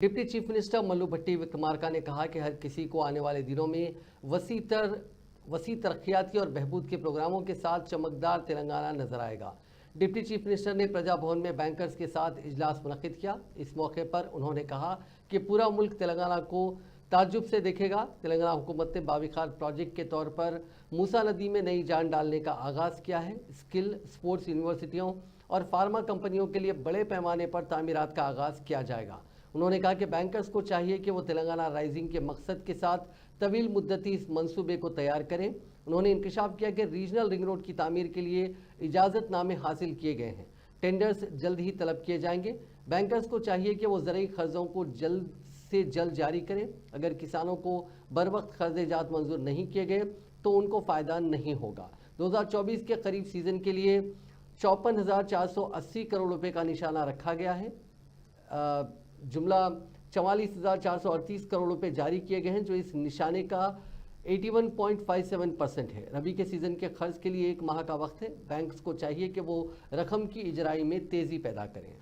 Deputy chief minister Mallu भट्टी विक्रमार्का ने कहा कि हर किसी को आने वाले दिनों में वसी तरक्याती और बहबूद के प्रोग्रामों के साथ चमकदार तेलंगाना नजर आएगा। डिप्टी चीफ मिनिस्टर ने प्रजा भवन में बैंकर्स के साथ इजलास मुनक्किद किया। इस मौके पर उन्होंने कहा कि पूरा मुल्क तेलंगाना को ताज्जुब से देखेगा। तेलंगाना हुकूमत ने बाविखार प्रोजेक्ट के तौर पर मूसा नदी में नई जान डालने का आगाज़ किया है। स्किल स्पोर्ट्स यूनिवर्सिटियों और फार्मा कंपनियों के लिए बड़े पैमाने पर तामीरात का आगाज़ किया जाएगा। उन्होंने कहा कि बैंकर्स को चाहिए कि वो तेलंगाना राइजिंग के मकसद के साथ तवील मुद्दती इस मंसूबे को तैयार करें। उन्होंने इंकशाफ किया कि रीजनल रिंग रोड की तामीर के लिए इजाज़तनामे हासिल किए गए हैं। टेंडर्स जल्द ही तलब किए जाएंगे। बैंकर्स को चाहिए कि वो ज़रूरी कर्ज़ों को जल्द से जल्द जारी करें। अगर किसानों को बर वक्त कर्ज़े जात मंजूर नहीं किए गए तो उनको फ़ायदा नहीं होगा। 2024 के करीब सीज़न के लिए 54,480 करोड़ रुपए का निशाना रखा गया है। जुमला 44,438 करोड़ रुपए जारी किए गए हैं, जो इस निशाने का 81.57% है। रबी के सीज़न के खर्च के लिए 1 माह का वक्त है। बैंक्स को चाहिए कि वो रकम की इजराई में तेज़ी पैदा करें।